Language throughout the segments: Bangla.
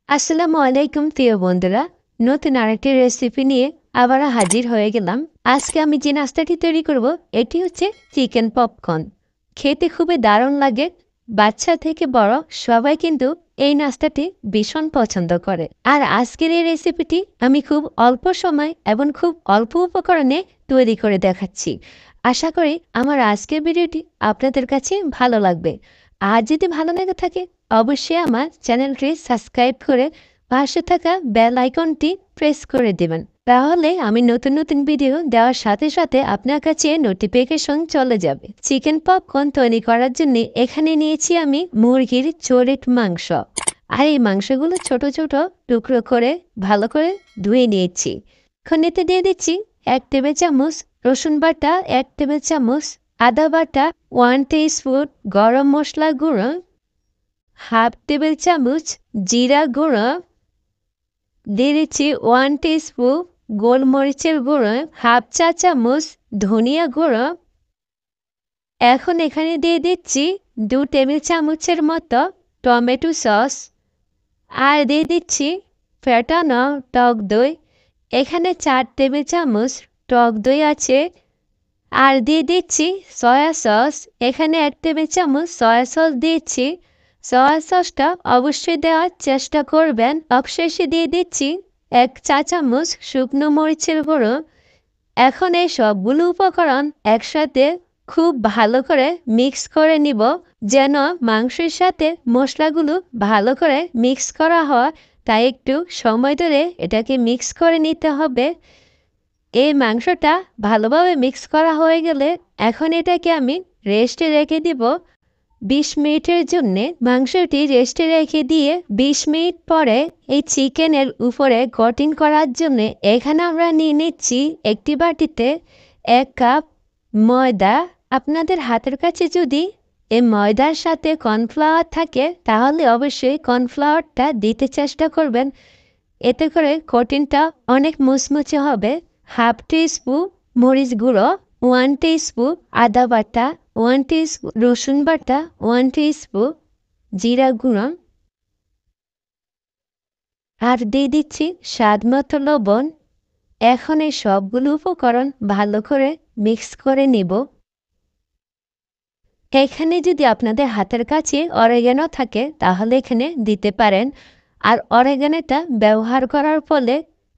আসসালামু আলাইকুম প্রিয় বন্ধুরা। নতুন আরেকটি রেসিপি নিয়ে আবারও হাজির হয়ে গেলাম। আজকে আমি যে নাস্তাটি তৈরি করব এটি হচ্ছে চিকেন পপকর্ন। খেতে খুবই দারুণ লাগে। বাচ্চা থেকে বড় সবাই কিন্তু এই নাস্তাটি ভীষণ পছন্দ করে। আর আজকের এই রেসিপিটি আমি খুব অল্প সময় এবং খুব অল্প উপকরণে তৈরি করে দেখাচ্ছি। আশা করি আমার আজকের ভিডিওটি আপনাদের কাছে ভালো লাগবে। আর যদি ভালো লেগে থাকে অবশ্যই আমার চ্যানেলটি সাবস্ক্রাইব করে পাশে থাকা বেল আইকনটি প্রেস করে দেবেন। তাহলে আমি নতুন নতুন ভিডিও দেওয়ার সাথে সাথে আপনার কাছে নোটিফিকেশন চলে যাবে। চিকেন পপকর্ন তৈরি করার জন্য এখানে নিয়েছি আমি মুরগির চোরেট মাংস। আর এই মাংসগুলো ছোট ছোট টুকরো করে ভালো করে ধুয়ে নিয়েছি। এখন এতে দিয়ে দিচ্ছি 1 টেবিল চামচ রসুন বাটা, 1 টেবিল চামচ আদা বাটা, 1 টিস্পুন গরম মশলা গুঁড়ো, হাফ টেবিল চামচ জিরা গুঁড়ো, দিয়ে দিচ্ছি 1 টিস্পুন গোলমরিচের গুঁড়ো, হাফ চা চামচ ধনিয়া গুঁড়ো। এখন এখানে দিয়ে দিচ্ছি 2 টেবিল চামচের মতো টমেটো সস। আর দিয়ে দিচ্ছি ফেটানো টক দই। এখানে 4 টেবিল চামচ টক দই আছে। আর দিয়ে দিচ্ছি সয়া সস। এখানে 1 টেবিল চামচ সয়া সস দিয়েছি। সয়া সসটা অবশ্যই দেওয়ার চেষ্টা করবেন। সবশেষে দিয়ে দিচ্ছি 1 চা চামচ শুকনো মরিচের গুঁড়ো। এখন এই সবগুলো উপকরণ একসাথে খুব ভালো করে মিক্স করে নিব, যেন মাংসের সাথে মশলাগুলো ভালো করে মিক্স করা হয়। তাই একটু সময় ধরে এটাকে মিক্স করে নিতে হবে। এই মাংসটা ভালোভাবে মিক্স করা হয়ে গেলে এখন এটাকে আমি রেস্টে রেখে দিব 20 মিনিটের জন্যে। মাংসটি রেস্টে রেখে দিয়ে 20 মিনিট পরে এই চিকেনের উপরে কোটিং করার জন্য এখানে আমরা নিয়ে নিচ্ছি একটি বাটিতে 1 কাপ ময়দা। আপনাদের হাতের কাছে যদি এই ময়দার সাথে কর্নফ্লাওয়ার থাকে তাহলে অবশ্যই কর্নফ্লাওয়ারটা দিতে চেষ্টা করবেন। এতে করে কোটিংটা অনেক মুচমুচে হবে। হাফ টিস্পুন মরিচ গুঁড়ো, 1 টিস্পুন আদা বাটা, 1 টিস্পুন রসুন বাটা, 1 টিস্পুন জিরা গুঁড়ো। আর দিয়ে দিচ্ছি স্বাদ মতো লবণ। এখন এই সবগুলো উপকরণ ভালো করে মিক্স করে নিব। এখানে যদি আপনাদের হাতের কাছে অরেগানো থাকে তাহলে এখানে দিতে পারেন। আর অরেগানোটা ব্যবহার করার ফলে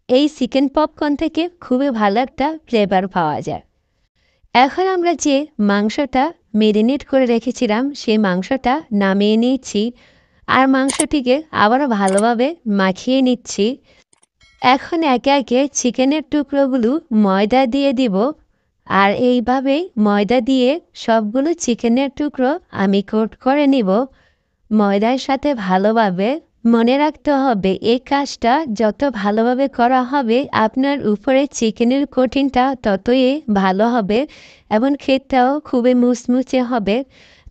এই চিকেন পপকর্ন থেকে খুবই ভালো একটা ফ্লেভার পাওয়া যায়। এখন আমরা যে মাংসটা মেরিনেট করে রেখেছিলাম সেই মাংসটা নামিয়ে নিচ্ছি। আর মাংসটিকে আবারও ভালোভাবে মাখিয়ে নিচ্ছি। এখন একে একে চিকেনের টুকরোগুলো ময়দা দিয়ে দিব। আর এইভাবেই ময়দা দিয়ে সবগুলো চিকেনের টুকরো আমি কোট করে নিব ময়দার সাথে ভালোভাবে। মনে রাখতে হবে এই কাজটা যত ভালোভাবে করা হবে আপনার উপরে চিকেনের কোটিংটা ততই ভালো হবে এবং খেতেও খুবই মুচমুচে হবে।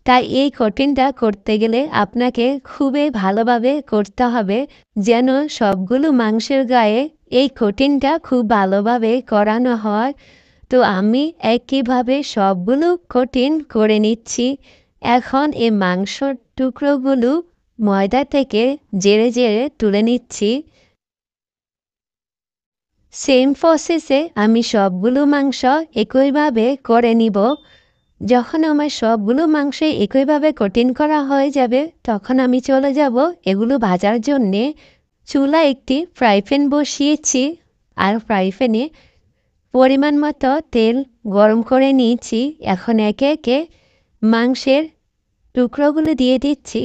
তাই এই কোটিংটা করতে গেলে আপনাকে খুবই ভালোভাবে করতে হবে, যেন সবগুলো মাংসের গায়ে এই কোটিংটা খুব ভালোভাবে করানো হয়। তো আমি একইভাবে সবগুলো কোটিং করে নিচ্ছি। এখন এই মাংসর টুকরোগুলো ময়দা থেকে জেরে জেরে তুলে নিচ্ছি। সেম প্রসেসে আমি সবগুলো মাংস একইভাবে করে নিব। যখন আমার সবগুলো মাংস একইভাবে কোটিং করা হয়ে যাবে তখন আমি চলে যাব এগুলো ভাজার জন্যে। চুলা একটি ফ্রাই প্যান বসিয়েছি। আর ফ্রাই প্যানে পরিমাণ মতো তেল গরম করে নিয়েছি। এখন একে একে মাংসের টুকরোগুলো দিয়ে দিচ্ছি।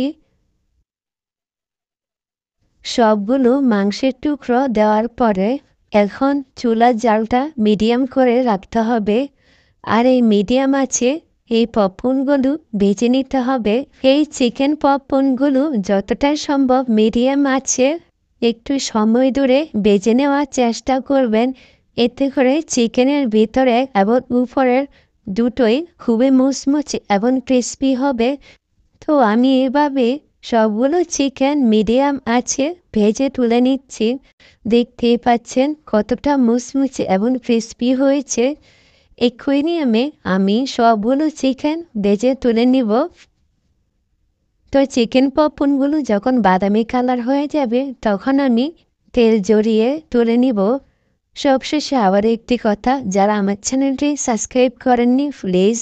সবগুলো মাংসের টুকরো দেওয়ার পরে এখন চুলার জালটা মিডিয়াম করে রাখতে হবে। আর এই মিডিয়াম আছে এই পপকর্নগুলো ভেজে নিতে হবে। এই চিকেন পপকর্নগুলো যতটা সম্ভব মিডিয়াম আছে একটু সময় ধরে ভেজে নেওয়ার চেষ্টা করবেন। এতে করে চিকেনের ভিতরে এবং উপরের দুটোই খুবই মুচমুচে এবং ক্রিস্পি হবে। তো আমি এভাবে সবগুলো চিকেন মিডিয়াম আছে ভেজে তুলে নিচ্ছি। দেখতেই পাচ্ছেন কতটা মুচমুচে এবং ক্রিস্পি হয়েছে। একই নিয়মে আমি সবগুলো চিকেন ভেজে তুলে নিব। তো চিকেন পপকর্নগুলো যখন বাদামি কালার হয়ে যাবে তখন আমি তেল জড়িয়ে তুলে নিব। সবশেষে আবার একটি কথা, যারা আমার চ্যানেলটি সাবস্ক্রাইব করেননি প্লিজ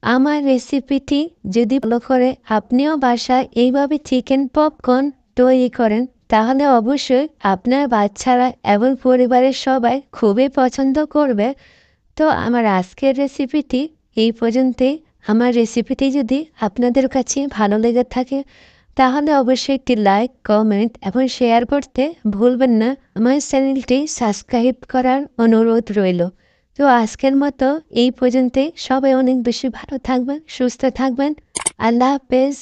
আমার রেসিপিটি যদি ফলো করে আপনিও বাসায় এইভাবে চিকেন পপকর্ন তৈরি করেন তাহলে অবশ্যই আপনার বাচ্চারা এবং পরিবারের সবাই খুবই পছন্দ করবে। তো আমার আজকের রেসিপিটি এই পর্যন্তই। আমার রেসিপিটি যদি আপনাদের কাছে ভালো লেগে থাকে তাহলে অবশ্যই একটি লাইক, কমেন্ট এবং শেয়ার করতে ভুলবেন না। আমার চ্যানেলটি সাবস্ক্রাইব করার অনুরোধ রইল। তো আজকের মতো এই পর্যন্তই। সবাই অনেক বেশি ভালো থাকবেন, সুস্থ থাকবেন। আল্লাহ হাফেজ।